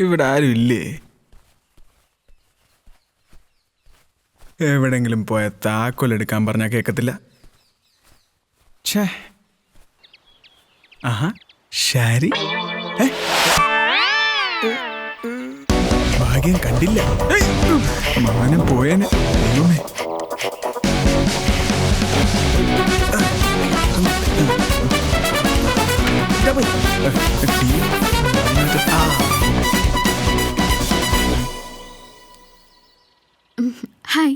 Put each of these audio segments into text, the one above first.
ഇവിടെ ആരും ഇല്ലേ? എവിടെങ്കിലും പോയ താക്കോലെടുക്കാൻ പറഞ്ഞാൽ കേൾക്കത്തില്ല. ആഹാ, ശാരി ഭാഗ്യം കണ്ടില്ല. മാനം പോയേനെ. ദൈവമേ. ഹായ്.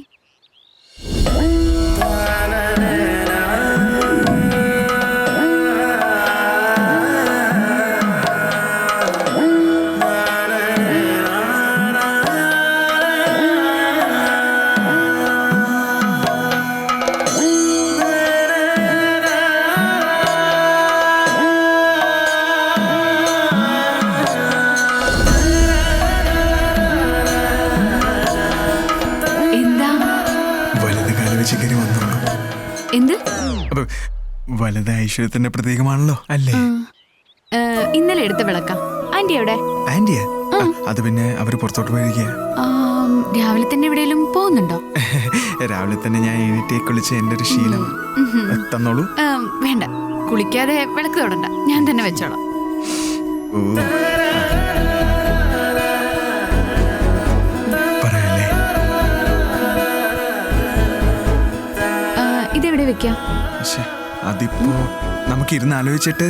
എന്ത്? വലുത് ഐശ്വര്യത്തിന്റെ പ്രതീകമാണല്ലോ അല്ലേ? ഇന്നലെ എടുത്ത വിളക്കാം. ആന്റി എവിടെ? ആന്റിയാ? അത് പിന്നെ അവര് പുറത്തോട്ട് പോയിരിക്കുക. രാവിലെ തന്നെ എവിടെയെങ്കിലും പോകുന്നുണ്ടോ? രാവിലെ തന്നെ ഞാൻ എണീറ്റ് കുളിച്ച് എന്റെ ഒരു ശീലമാണ്. തന്നോളൂ. വേണ്ട, കുളിക്കാതെ വിളക്ക് തൊടണ്ട, ഞാൻ തന്നെ വെച്ചോളാം. പറയല്ലേ? ഇതെവിടെ വെക്കാം? അതിപ്പോ നമുക്ക് ഇരുന്ന് ആലോചിച്ചിട്ട്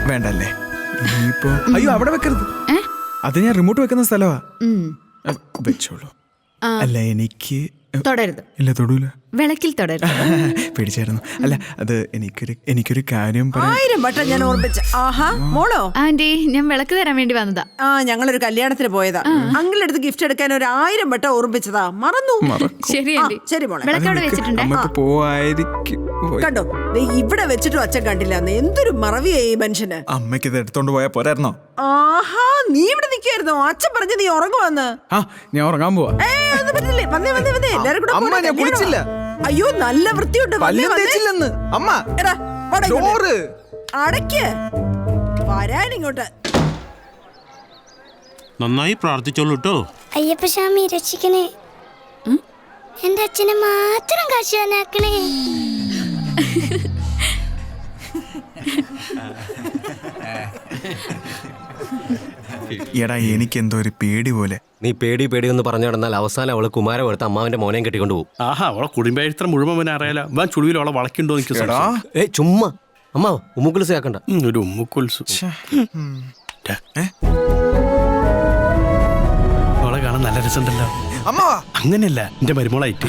വേണ്ടല്ലേ? ഇനിയിപ്പോ അയ്യോ, അവിടെ വെക്കരുത്. അത് ഞാൻ റിമോട്ട് വെക്കുന്ന സ്ഥലമാ. വെച്ചോളൂ. അല്ല, എനിക്ക് തൊടരുത്. ഇല്ല, തൊടൂല. വിളക്കിൽ തൊടരുത്. പേടിച്ചായിരുന്നു. അല്ല, അത് എനിക്കൊരു കാര്യം ഞാൻ ഓർമ്മിച്ച. ആഹാ, മോളോ? ആന്റി, ഞാൻ വിളക്ക് തരാൻ വേണ്ടി വന്നതാ. ഞങ്ങളൊരു കല്യാണത്തിന് പോയതാ. അങ്കിളെടുത്ത് ഗിഫ്റ്റ് എടുക്കാൻ ഒരു 1000 വട്ടം ഓർമ്മിച്ചതാ. മറന്നു. ശരി ആന്റി. ശരി മോളെ. വിളക്ക് അവിടെ വെച്ചിട്ടുണ്ടേ. കണ്ടോ, ഇവിടെ വെച്ചിട്ടും അച്ഛൻ കണ്ടില്ല. എന്തൊരു മറവിയായി ഈ മനുഷ്യന്. അമ്മയ്ക്ക് ഇത് എടുത്തോണ്ട് പോയാ പോരായിരുന്നോ? ആഹാ, നീ ഇവിടെ നിൽക്കായിരുന്നോ? അച്ഛൻ പറഞ്ഞു നീ ഉറങ്ങുവന്ന്. ഞാൻ ഉറങ്ങാൻ പോവാ. അയ്യോ, നല്ല വൃത്തിയുണ്ട്. അമ്മ അടയ്ക്ക്, വരാനിങ്ങോട്ട്. നന്നായി പ്രാർത്ഥിച്ചോളൂ കേട്ടോ. അയ്യപ്പസ്വാമി രക്ഷിക്കണേ. എന്റെ അച്ഛനെ മാത്രം കാശാനാക്കണേ. എടാ, എനിക്കെന്തോ ഒരു പേടി പോലെ. നീ പേടി എന്ന് പറഞ്ഞു നടന്നാൽ അവസാനം അവള് കുമാരം എടുത്ത് അമ്മാവിന്റെ മോനെയും കെട്ടിക്കൊണ്ട് പോകും. ആഹാ, അവളെ കുടുംബചരിത്രം മുഴുവൻ അറിയാലോ. വാൻ ചുടുവിൽ അവളെ വളക്കുണ്ടോ? ചുമ്മാ അമ്മ ഉമ്മുക്കുൽസ് ആക്കണ്ട. ഒരു ഉമ്മുക്കുൽസ് അവളെ കാണാൻ നല്ല രസമുണ്ടല്ലോ. അങ്ങനെയല്ല, എന്റെ മരുമോളായിട്ട്.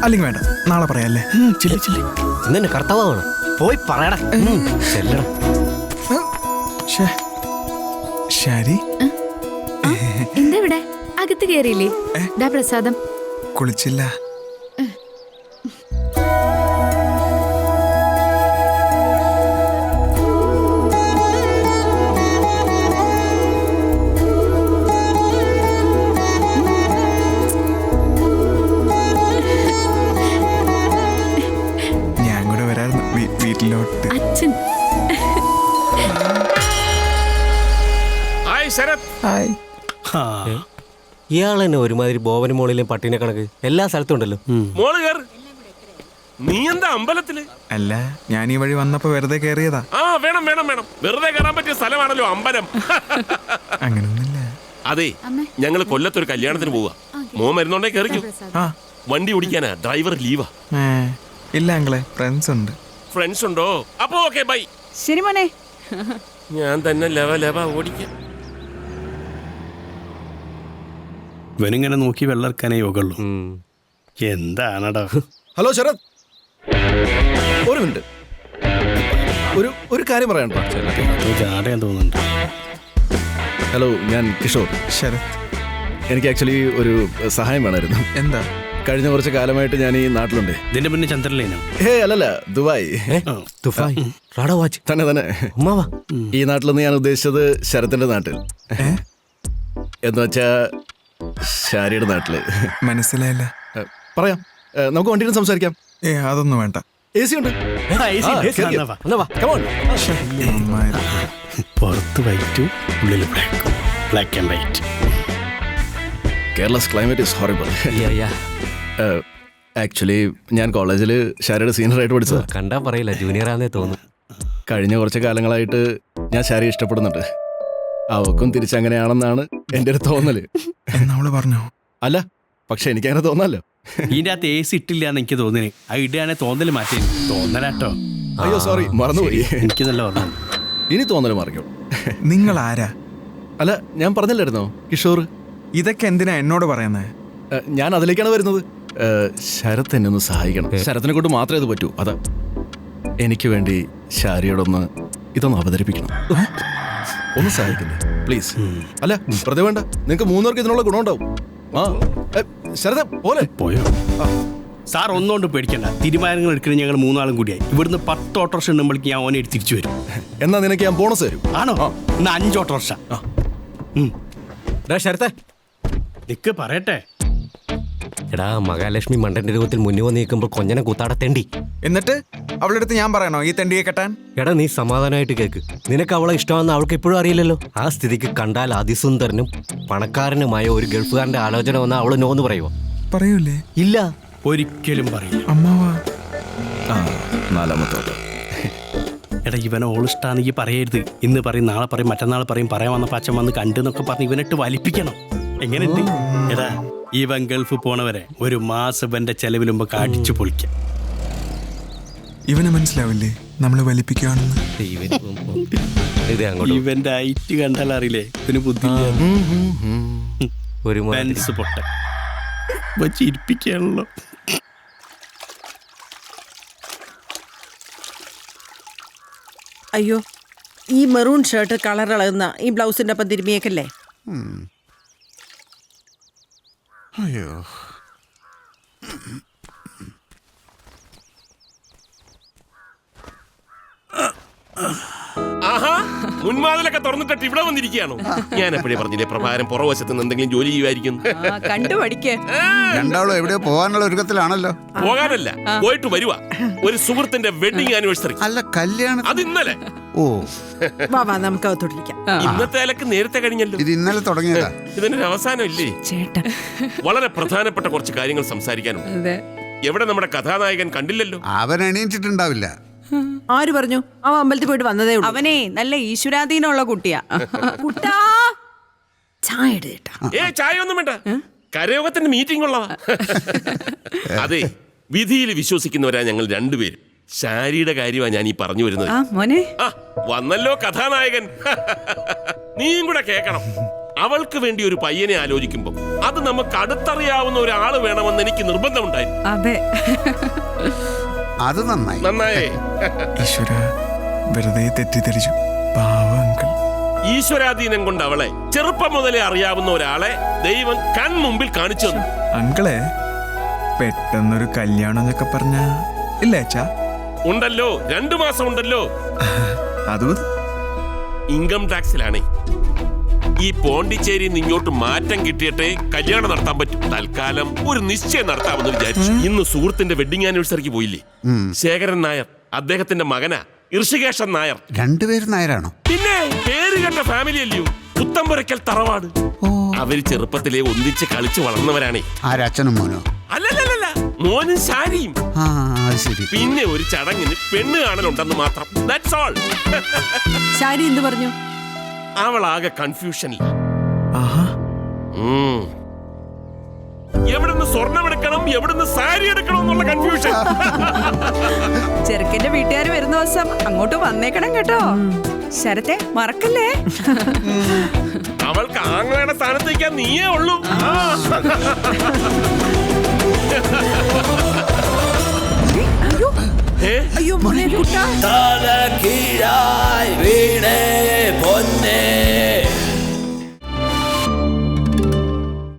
അല്ലെങ്കിൽ വേണ്ട, നാളെ പറയാല്ലേ? ഇന്നെ കർത്താവാണ്. പോയി പറയടാ. ചെല്ലടാ. ശരി. എന്താ ഇവിടെ അകത്ത് കയറിയില്ലേ? ദാ പ്രസാദം. കുളിച്ചില്ല. വീട്ടിലോട്ട്. അച്ഛൻ. ഇയാളെന്നെ ഒരുമാതിരി ബോവന് മോളിലെയും പട്ടിനെ കണക്ക് എല്ലാ സ്ഥലത്തും ഉണ്ടല്ലോ. നീ എന്താ അമ്പലത്തില്? അല്ല, ഞാൻ ഈ വഴി വന്നപ്പോ വെറുതെ കേറിയതാ. വേണം വേണം വേണം, വെറുതെ കയറാൻ പറ്റിയ സ്ഥലമാണല്ലോ അമ്പലം. അങ്ങനൊന്നുമില്ല. അതെ, ഞങ്ങള് കൊല്ലത്തൊരു കല്യാണത്തിന് പോവാ. മോൻ വരുന്നോണ്ടേ കേറിക്കോ. വണ്ടി ഓടിക്കാനാ, ഡ്രൈവർ ലീവാ. ഇല്ല അങ്കിളെ, ഫ്രണ്ട്സ് ഉണ്ട്. ഫ്രണ്ട്സ് ഉണ്ടോ? അപ്പൊ ഓക്കെ, ബൈ. ശരി മോനെ. ഞാൻ തന്നെ ലവ ഓടിക്കാം. ഇവനിങ്ങനെ നോക്കി വെള്ളർക്കാനേ യോഗുള്ളൂ. എന്താണടാ? ഹലോ ശരത്, ഒരു മിനിറ്റ്. ഒരു കാര്യം പറയാനുണ്ടോ? ചാടയാൻ തോന്നുന്നുണ്ട്. ഹലോ, ഞാൻ കിഷോർ. ശരത്, എനിക്ക് ആക്ച്വലി ഒരു സഹായം വേണമായിരുന്നു. എന്താ? കഴിഞ്ഞ കുറച്ച് കാലമായിട്ട് ഞാൻ ഈ നാട്ടിലുണ്ട്. ഇതിന്റെ പിന്നെ ചന്ദ്രലേനോ? അല്ലല്ല, ദുബായ്. തന്നെ. ഈ നാട്ടിലെന്ന് ഞാൻ ഉദ്ദേശിച്ചത് ശരത്തിന്റെ നാട്ടിൽ. എന്ന് വെച്ചാ ശാരിയുടെ നാട്ടില്. മനസ്സിലായില്ല. പറയാം, നമുക്ക് വണ്ടിയിൽ സംസാരിക്കാം. അതൊന്നും വേണ്ട. AC ഉണ്ട്. പുറത്ത് വൈറ്റും ഉള്ളിൽ ബ്ലാക്കും, black and white. Kerala's climate is horrible. Actually ഞാൻ കോളേജിൽ ശാരിയുടെ സീനിയറായിട്ട് പഠിച്ചത്. കണ്ടാ പറയില്ല, ജൂനിയർ ആണെന്നേ തോന്നുന്നു. കഴിഞ്ഞ കുറച്ച് കാലങ്ങളായിട്ട് ഞാൻ ശാരിയെ ഇഷ്ടപ്പെടുന്നുണ്ട്. അവക്കും തിരിച്ചങ്ങനെയാണെന്നാണ് എൻ്റെ ഒരു തോന്നല്. എന്നവള് പറഞ്ഞോ? അല്ല, പക്ഷെ എനിക്കങ്ങനെ തോന്നാലോ. ഇതിന്റെ അകത്ത് AC ഇട്ടില്ല എന്ന് എനിക്ക് തോന്നിന്. ആ ഇടുകയാണെ തോന്നല് മാറ്റി. തോന്നലാട്ടോ. അയ്യോ സോറി, മറന്നുപോയി. എനിക്ക് നല്ല ഓർമ്മ. ഇനി തോന്നല് മാറിക്കോ. നിങ്ങൾ ആരാ? അല്ല, ഞാൻ പറഞ്ഞില്ലായിരുന്നോ കിഷോർ? ഇതൊക്കെ എന്തിനാ എന്നോട് പറയുന്നത്? ഞാൻ അതിലേക്കാണ് വരുന്നത്. ശരത് എന്നെ ഒന്ന് സഹായിക്കണം. ശരത്തിനെ കൊണ്ട് മാത്രമേ ഇത് പറ്റൂ. അതാ എനിക്ക് വേണ്ടി ശാരിയോടൊന്ന് ഇതൊന്ന് അവതരിപ്പിക്കണം. ഒന്ന് സഹായിക്കില്ലേ പ്ലീസ്? അല്ല വെറുതെ വേണ്ട, നിങ്ങൾക്ക് 3 പേർക്ക് ഇതിനുള്ള ഗുണമുണ്ടാവും. ആ ശരത് പോലെ പോയോ? സാർ ഒന്നുകൊണ്ട് പേടിക്കണ്ട. തീരുമാനങ്ങൾ എടുക്കുന്നത് ഞങ്ങൾ 3 ആളും കൂടിയായി. ഇവിടുന്ന് 10 ഓട്ടോറിക്ഷ ഉണ്ടെങ്കിൽ ഞാൻ ഓനെ തിരിച്ചു വരും. എന്നാ നിനക്ക് ഞാൻ ബോണസ് തരും. ആണോ? എന്നാ 5 ഓട്ടോറിക്ഷ. ശരത്തെ നിക്ക് പറയട്ടെ. എടാ, മഹാലക്ഷ്മി മണ്ടന്റെ രൂപത്തിൽ മുന്നിൽ വന്ന് നിൽക്കുമ്പോൾ കൊഞ്ഞനെ കുത്താടെ തെണ്ടി. എന്നിട്ട് അവളുടെ അടുത്ത് ഞാൻ പറയണോ ഈ തെണ്ടിയെ കെട്ടാൻ? എടാ, നീ സമാധാനമായിട്ട് കേക്ക്. നിനക്ക് അവളെ ഇഷ്ടമാണെന്ന് അവൾക്ക് എപ്പോഴും അറിയില്ലല്ലോ. ആ സ്ഥിതിക്ക് കണ്ടാൽ അതിസുന്ദരനും പണക്കാരനുമായ ഒരു ഗൾഫുകാരന്റെ ആലോചന വന്നാൽ അവള് നോന്ന് പറയുമോ? പറയൂലേ? ഇല്ല, ഒരിക്കലും പറയില്ല. അമ്മാവാ. 4ാമത്തെ. എടാ, ഇവനെ ഓളിഷ്ടാണെങ്കിൽ പറയരുത്. ഇന്ന് പറയും, നാളെ പറയും, മറ്റന്നാൾ പറയും. പറയാൻ വന്നപ്പോൾ അച്ഛൻ വന്ന് കണ്ടെന്നൊക്കെ പറഞ്ഞ് ഇവനിട്ട് വലിപ്പിക്കണം. എങ്ങനെയുണ്ട്? എടാ, ഇവൻ ഗൾഫ് പോണവരെ ഒരു മാസം ഇവന്റെ ചെലവിലുമ്പോ കാടിച്ചു പൊളിക്കാം. ഇവന് മനസ്സിലാവില്ലേ നമ്മള് വലിപ്പിക്കുകയാണെന്ന്? ഇത് അങ്ങോട്ട് ഇവന്റെ ഐറ്റ് കണ്ടാൽ അറിയില്ലേ ഇവന് ബുദ്ധി ഒരു പെൻസ് പൊട്ട ചിരിപ്പിക്കാണല്ലോ. അയ്യോ, ഈ മെറൂൺ ഷർട്ട് കളർ ഇളകുന്ന ഈ ബ്ലൗസിന്റെ ഒപ്പം തിരുമിയേക്കല്ലേ? അയ്യോ, ആഹാ, മുൻവാതിലൊക്കെ തുറന്നിട്ട് ഇവിടെ വന്നിരിക്കുകയാണോ? ഞാൻ എപ്പോഴേ പറഞ്ഞില്ലേ പ്രഭാരം പുറവശത്ത് നിന്ന് എന്തെങ്കിലും ജോലി ചെയ്യുമായിരിക്കും. കണ്ടുപഠിക്കേ. രണ്ടാളും എവിടെയോ പോകാനുള്ള ഒരുക്കത്തിലാണല്ലോ. പോകാനല്ല, പോയിട്ട് വരുവാ. ഒരു സുഹൃത്തിന്റെ വെഡിങ് ആനിവേഴ്സറി. അല്ല, കല്യാണം അത് ഇന്നലെ. ഓ, വാ നമുക്ക് അകത്തോട്ടിരിക്കാം. ഇന്നത്തെ അലക്ക് നേരത്തെ കഴിഞ്ഞല്ലോ. ഇത് ഇന്നലെ തുടങ്ങിയതാ. ഇതിനൊരു അവസാനം ഇല്ലേ? ചേട്ടാ, വളരെ പ്രധാനപ്പെട്ട കുറച്ച് കാര്യങ്ങൾ സംസാരിക്കാനുണ്ട്. എവിടെ നമ്മുടെ കഥാനായകൻ കണ്ടില്ലല്ലോ? അവൻ എണീറ്റിട്ടുണ്ടാവില്ല. ആര് പറഞ്ഞു? അവൻ അമ്പലത്തിൽ പോയിട്ട് വന്നതേ ഉള്ളൂ. അവനെ നല്ല ഈശ്വരാധീനമുള്ള കുട്ടിയാ. കുട്ടാ, ചായ എടുത്താ. ചായ ഒന്നും വേണ്ട, കരയോഗത്തിന്റെ മീറ്റിംഗ് ഉള്ളതാ. അതെ, വിധിയിൽ വിശ്വസിക്കുന്നവരാ ഞങ്ങൾ രണ്ടുപേരും. ശാരിയുടെ കാര്യമാണ് ഞാൻ ഈ പറഞ്ഞു വരുന്നത്. മോനെ വന്നല്ലോ കഥാനായകൻ. നീയും കൂടെ കേക്കണം. അവൾക്ക് വേണ്ടി ഒരു പയ്യനെ ആലോചിക്കുമ്പോ അത് നമുക്ക് അടുത്തറിയാവുന്ന ഒരാള് വേണമെന്ന് എനിക്ക് നിർബന്ധമുണ്ടായിരുന്നു. അതെ, അത് നന്നായി. നന്നായേ. ഈശ്വര, വെറുതെ തെറ്റിദ്ധരിച്ചു. പാവം അങ്കിൾ. ഈശ്വരാധീനം കൊണ്ട് അവളെ ചെറുപ്പം മുതലേ അറിയാവുന്ന ഒരാളെ ദൈവം കൺമുമ്പിൽ കാണിച്ചു തന്നു. അങ്കിളെ, പെട്ടെന്നൊരു കല്യാണം എന്നൊക്കെ പറഞ്ഞ ഇല്ലേ അച്ഛാ? ഉണ്ടല്ലോ, 2 മാസം ഉണ്ടല്ലോ. അതും ഇൻകം ടാക്സിലാണേ. ഈ പോണ്ടിച്ചേരിയിൽ നിന്ന് ഇങ്ങോട്ട് മാറ്റം കിട്ടിയിട്ടേ കല്യാണം നടത്താൻ പറ്റും. തൽക്കാലം ഒരു നിശ്ചയം നടത്താമെന്ന് വിചാരിച്ചു. ഇന്ന് സുഹൃത്തിന്റെ വെഡിങ് ആനിവേഴ്സറിക്ക് പോയില്ലേ? ശേഖരൻ നായർ, അദ്ദേഹത്തിന്റെ മകനാ ഋഷികേശൻ നായർ. രണ്ടുപേരും നായരാണോ? പിന്നെ പേര് കേട്ട ഫാമിലി അല്ലയോ, പുത്തമ്പുരക്കൽ തറവാട്. അവര് ചെറുപ്പത്തിലെ ഒന്നിച്ച് കളിച്ച് വളർന്നവരാണേ. ആരച്ഛനും മോനോ? അല്ലല്ല, മോനും ശാരിയും. ശരി. പിന്നെ ഒരു ചടങ്ങിന് പെണ്ണ് കാണലുണ്ടെന്ന് മാത്രം. That's all. ശാരി എന്ത് പറഞ്ഞു? അവളാകെ കൺഫ്യൂഷനില്ല. ആഹാ, എവിടുന്ന് സ്വർണം എടുക്കണം, എവിടുന്ന് സാരി എടുക്കണം എന്നുള്ള കൺഫ്യൂഷൻ. ചെറുക്കന്റെ വീട്ടുകാർ വരുന്ന ദിവസം അങ്ങോട്ട് വന്നേക്കണം കേട്ടോ. ശരത്തെ മറക്കല്ലേ. അവൾക്ക് ആങ്ങളുടെ സ്ഥാനത്തേക്കാൻ നീയേ ഉള്ളൂ. അയ്യോ മോനെ കുട്ടാ.